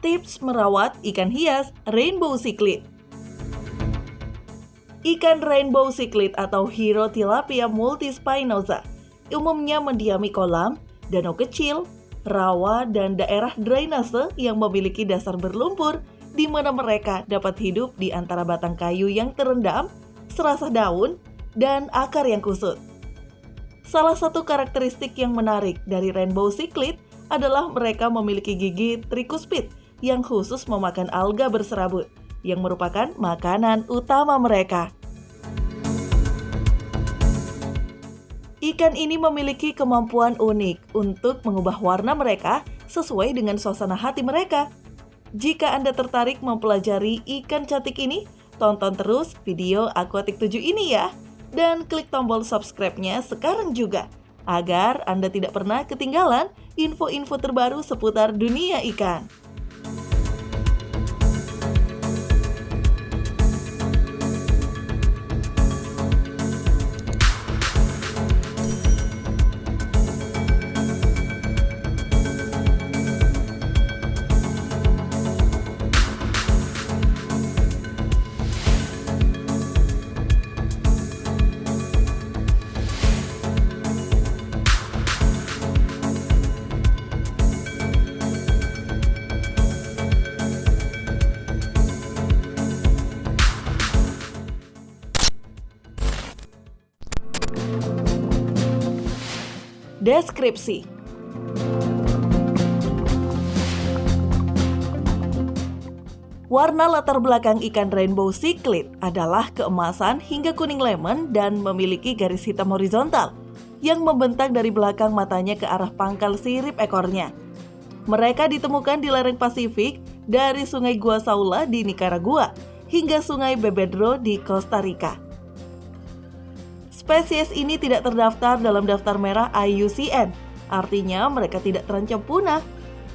Tips merawat ikan hias rainbow cichlid. Ikan rainbow cichlid atau Hero Tilapia multispinosa umumnya mendiami kolam, danau kecil, rawa, dan daerah drainase yang memiliki dasar berlumpur di mana mereka dapat hidup di antara batang kayu yang terendam, serasah daun, dan akar yang kusut. Salah satu karakteristik yang menarik dari rainbow cichlid adalah mereka memiliki gigi trikuspid yang khusus memakan alga berserabut, yang merupakan makanan utama mereka. Ikan ini memiliki kemampuan unik untuk mengubah warna mereka sesuai dengan suasana hati mereka. Jika Anda tertarik mempelajari ikan cantik ini, tonton terus video Aquatic 7 ini ya, dan klik tombol subscribe-nya sekarang juga, agar Anda tidak pernah ketinggalan info-info terbaru seputar dunia ikan. Deskripsi. Warna latar belakang ikan rainbow cichlid adalah keemasan hingga kuning lemon dan memiliki garis hitam horizontal yang membentang dari belakang matanya ke arah pangkal sirip ekornya. Mereka ditemukan di lereng Pasifik dari Sungai Gua Saula di Nicaragua hingga Sungai Bebedro di Costa Rica. Spesies ini tidak terdaftar dalam daftar merah IUCN, artinya mereka tidak terancam punah.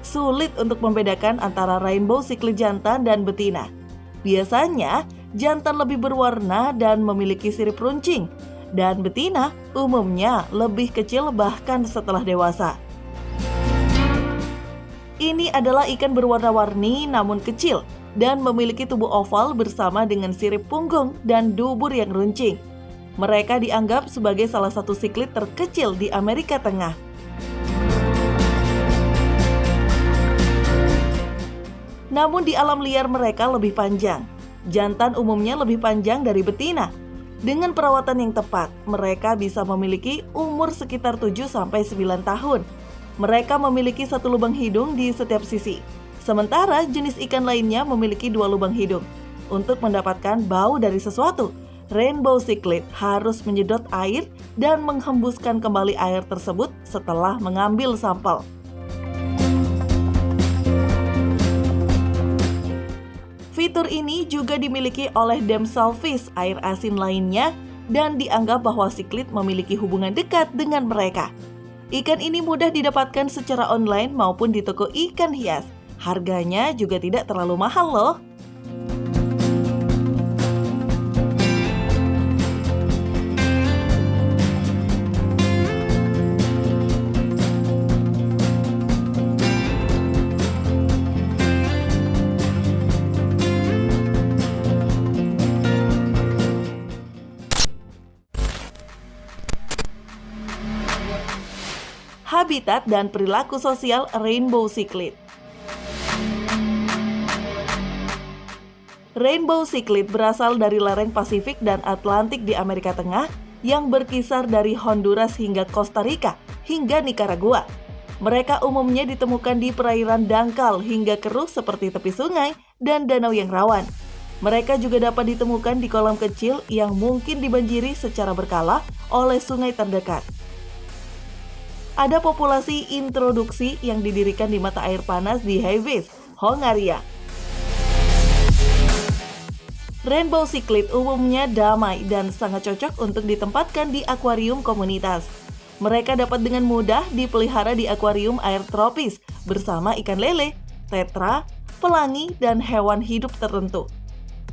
Sulit untuk membedakan antara rainbow cichlid jantan dan betina. Biasanya, jantan lebih berwarna dan memiliki sirip runcing, dan betina umumnya lebih kecil bahkan setelah dewasa. Ini adalah ikan berwarna-warni namun kecil dan memiliki tubuh oval bersama dengan sirip punggung dan dubur yang runcing. Mereka dianggap sebagai salah satu cichlid terkecil di Amerika Tengah. Namun di alam liar mereka lebih panjang. Jantan umumnya lebih panjang dari betina. Dengan perawatan yang tepat, mereka bisa memiliki umur sekitar 7-9 tahun. Mereka memiliki satu lubang hidung di setiap sisi. Sementara jenis ikan lainnya memiliki 2 lubang hidung. Untuk mendapatkan bau dari sesuatu, rainbow cichlid harus menyedot air dan menghembuskan kembali air tersebut setelah mengambil sampel. Fitur ini juga dimiliki oleh damselfish air asin lainnya dan dianggap bahwa cichlid memiliki hubungan dekat dengan mereka. Ikan ini mudah didapatkan secara online maupun di toko ikan hias. Harganya juga tidak terlalu mahal loh. Habitat dan perilaku sosial rainbow cichlid. Rainbow cichlid berasal dari lereng Pasifik dan Atlantik di Amerika Tengah yang berkisar dari Honduras hingga Costa Rica hingga Nicaragua. Mereka umumnya ditemukan di perairan dangkal hingga keruh seperti tepi sungai dan danau yang rawan. Mereka juga dapat ditemukan di kolam kecil yang mungkin dibanjiri secara berkala oleh sungai terdekat. Ada populasi introduksi yang didirikan di mata air panas di Heves, Hongaria. Rainbow cichlid umumnya damai dan sangat cocok untuk ditempatkan di akuarium komunitas. Mereka dapat dengan mudah dipelihara di akuarium air tropis bersama ikan lele, tetra, pelangi, dan hewan hidup tertentu.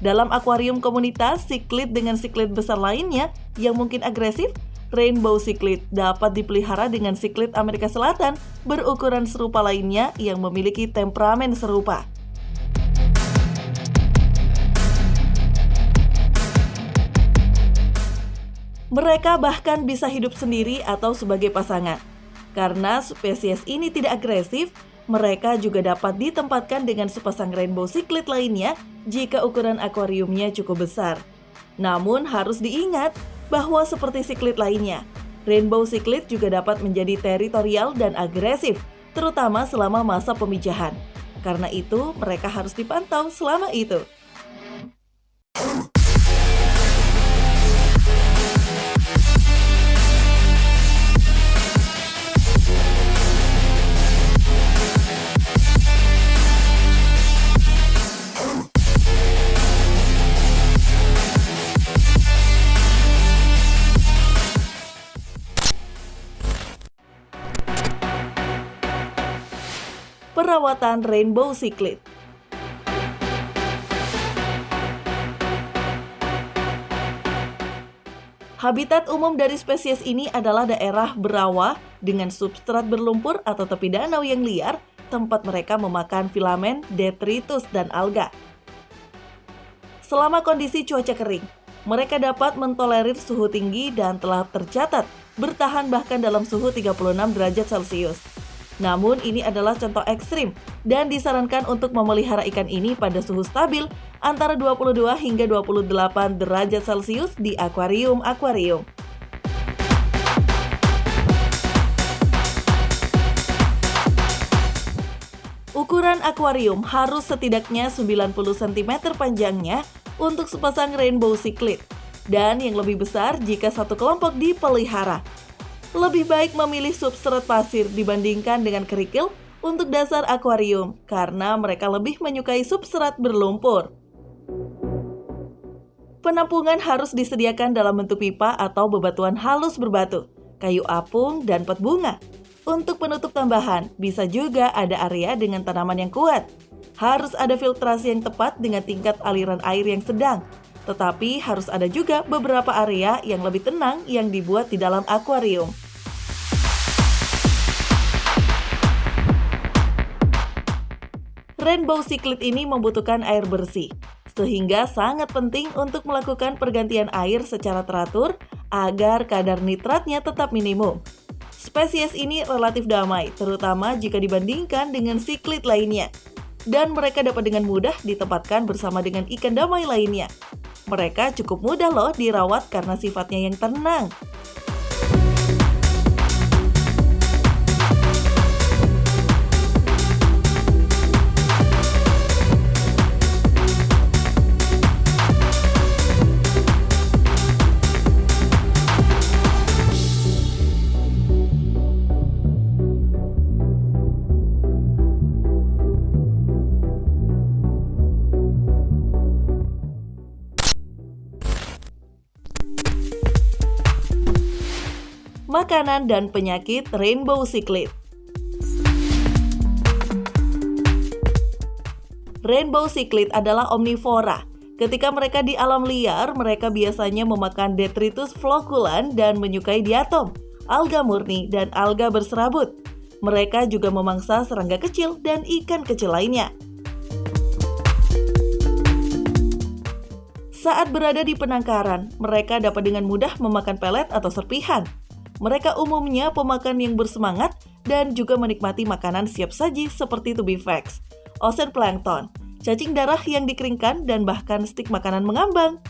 Dalam akuarium komunitas, cichlid dengan cichlid besar lainnya yang mungkin agresif, rainbow cichlid dapat dipelihara dengan cichlid Amerika Selatan berukuran serupa lainnya yang memiliki temperamen serupa. Mereka bahkan bisa hidup sendiri atau sebagai pasangan. Karena spesies ini tidak agresif, mereka juga dapat ditempatkan dengan sepasang rainbow cichlid lainnya jika ukuran akuariumnya cukup besar. Namun harus diingat bahwa seperti cichlid lainnya, rainbow cichlid juga dapat menjadi teritorial dan agresif, terutama selama masa pemijahan. Karena itu, mereka harus dipantau selama itu. Perawatan rainbow cichlid. Habitat umum dari spesies ini adalah daerah berawa dengan substrat berlumpur atau tepi danau yang liar, tempat mereka memakan filamen, detritus, dan alga. Selama kondisi cuaca kering, mereka dapat mentolerir suhu tinggi dan telah tercatat bertahan bahkan dalam suhu 36 derajat Celcius. Namun ini adalah contoh ekstrim dan disarankan untuk memelihara ikan ini pada suhu stabil antara 22 hingga 28 derajat Celcius di akuarium-akuarium. Ukuran akuarium harus setidaknya 90 cm panjangnya untuk sepasang rainbow cichlid, dan yang lebih besar jika satu kelompok dipelihara. Lebih baik memilih substrat pasir dibandingkan dengan kerikil untuk dasar akuarium karena mereka lebih menyukai substrat berlumpur. Penampungan harus disediakan dalam bentuk pipa atau bebatuan halus berbatu, kayu apung, dan pot bunga. Untuk penutup tambahan, bisa juga ada area dengan tanaman yang kuat. Harus ada filtrasi yang tepat dengan tingkat aliran air yang sedang. Tetapi harus ada juga beberapa area yang lebih tenang yang dibuat di dalam akuarium. Rainbow cichlid ini membutuhkan air bersih, sehingga sangat penting untuk melakukan pergantian air secara teratur agar kadar nitratnya tetap minimum. Spesies ini relatif damai, terutama jika dibandingkan dengan cichlid lainnya, dan mereka dapat dengan mudah ditempatkan bersama dengan ikan damai lainnya. Mereka cukup mudah loh dirawat karena sifatnya yang tenang. Makanan dan penyakit rainbow cichlid. Rainbow cichlid adalah omnivora. Ketika mereka di alam liar, mereka biasanya memakan detritus floculan dan menyukai diatom, alga murni, dan alga berserabut. Mereka juga memangsa serangga kecil dan ikan kecil lainnya. Saat berada di penangkaran, mereka dapat dengan mudah memakan pelet atau serpihan. Mereka umumnya pemakan yang bersemangat dan juga menikmati makanan siap saji seperti tubifex, ocean plankton, cacing darah yang dikeringkan, dan bahkan stik makanan mengambang.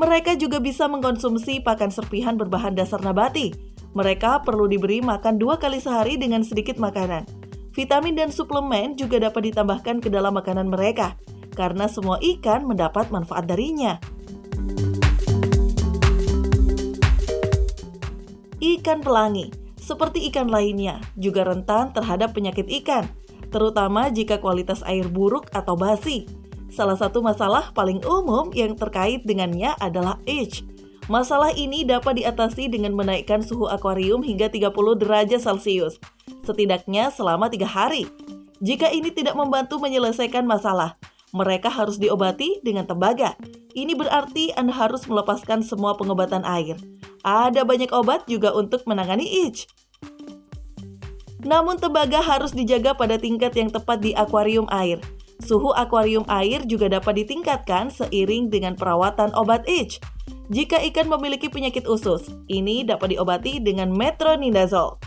Mereka juga bisa mengkonsumsi pakan serpihan berbahan dasar nabati. Mereka perlu diberi makan 2 kali sehari dengan sedikit makanan. Vitamin dan suplemen juga dapat ditambahkan ke dalam makanan mereka, karena semua ikan mendapat manfaat darinya. Ikan pelangi, seperti ikan lainnya, juga rentan terhadap penyakit ikan, terutama jika kualitas air buruk atau basi. Salah satu masalah paling umum yang terkait dengannya adalah itch. Masalah ini dapat diatasi dengan menaikkan suhu akuarium hingga 30 derajat Celcius, setidaknya selama 3 hari. Jika ini tidak membantu menyelesaikan masalah, mereka harus diobati dengan tembaga. Ini berarti Anda harus melepaskan semua pengobatan air. Ada banyak obat juga untuk menangani itch. Namun tembaga harus dijaga pada tingkat yang tepat di akuarium air. Suhu akuarium air juga dapat ditingkatkan seiring dengan perawatan obat itch. Jika ikan memiliki penyakit usus, ini dapat diobati dengan metronidazole.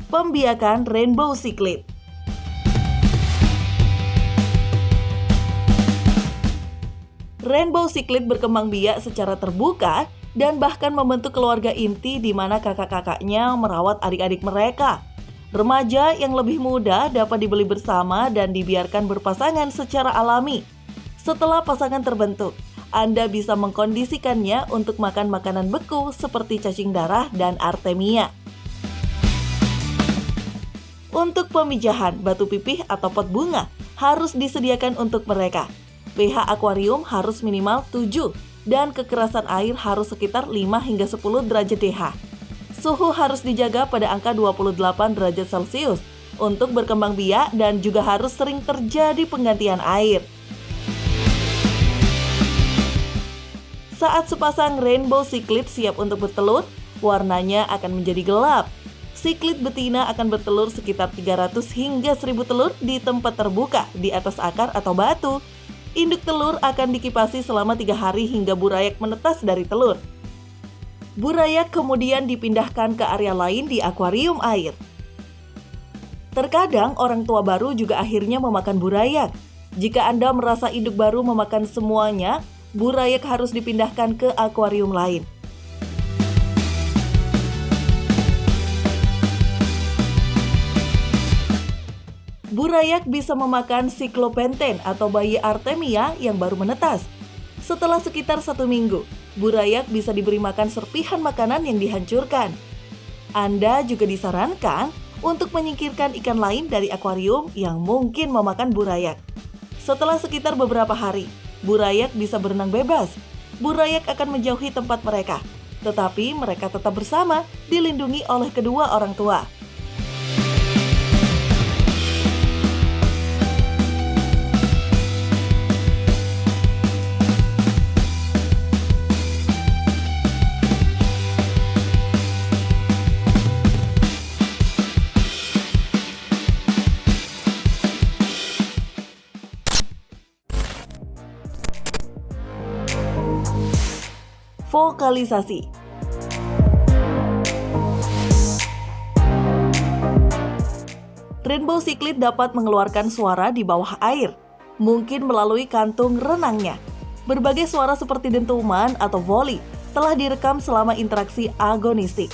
Pembiakan rainbow cichlid. Rainbow cichlid berkembang biak secara terbuka dan bahkan membentuk keluarga inti di mana kakak-kakaknya merawat adik-adik mereka. Remaja yang lebih muda dapat dibeli bersama dan dibiarkan berpasangan secara alami. Setelah pasangan terbentuk, Anda bisa mengkondisikannya untuk makan makanan beku seperti cacing darah dan artemia. Untuk pemijahan, batu pipih atau pot bunga harus disediakan untuk mereka. pH akuarium harus minimal 7 dan kekerasan air harus sekitar 5 hingga 10 derajat DH. Suhu harus dijaga pada angka 28 derajat Celcius untuk berkembang biak dan juga harus sering terjadi penggantian air. Saat sepasang rainbow cichlid siap untuk bertelur, warnanya akan menjadi gelap. Cichlid betina akan bertelur sekitar 300 hingga 1000 telur di tempat terbuka, di atas akar atau batu. Induk telur akan dikipasi selama 3 hari hingga burayak menetas dari telur. Burayak kemudian dipindahkan ke area lain di akuarium air. Terkadang orang tua baru juga akhirnya memakan burayak. Jika Anda merasa induk baru memakan semuanya, burayak harus dipindahkan ke akuarium lain. Burayak bisa memakan siklopenten atau bayi artemia yang baru menetas. Setelah sekitar 1 minggu, burayak bisa diberi makan serpihan makanan yang dihancurkan. Anda juga disarankan untuk menyingkirkan ikan lain dari akuarium yang mungkin memakan burayak. Setelah sekitar beberapa hari, burayak bisa berenang bebas. Burayak akan menjauhi tempat mereka, tetapi mereka tetap bersama, dilindungi oleh kedua orang tua. Vokalisasi. Rainbow cichlid dapat mengeluarkan suara di bawah air, mungkin melalui kantung renangnya. Berbagai suara seperti dentuman atau voli telah direkam selama interaksi agonistik.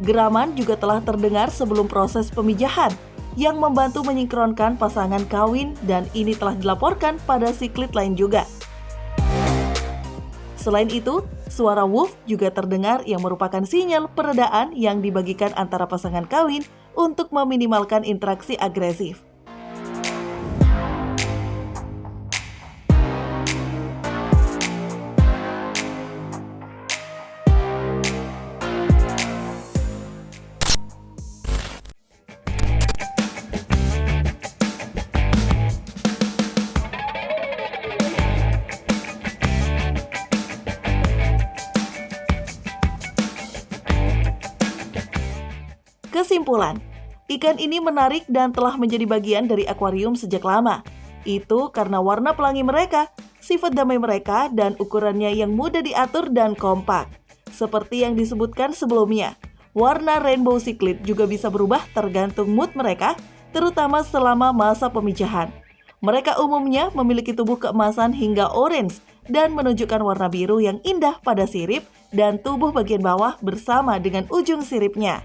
Geraman juga telah terdengar sebelum proses pemijahan, yang membantu menyingkronkan pasangan kawin dan ini telah dilaporkan pada cichlid lain juga. Selain itu, suara woof juga terdengar yang merupakan sinyal peredaan yang dibagikan antara pasangan kawin untuk meminimalkan interaksi agresif. Kesimpulan, ikan ini menarik dan telah menjadi bagian dari akuarium sejak lama. Itu karena warna pelangi mereka, sifat damai mereka, dan ukurannya yang mudah diatur dan kompak. Seperti yang disebutkan sebelumnya, warna rainbow cichlid juga bisa berubah tergantung mood mereka, terutama selama masa pemijahan. Mereka umumnya memiliki tubuh keemasan hingga orange dan menunjukkan warna biru yang indah pada sirip dan tubuh bagian bawah bersama dengan ujung siripnya.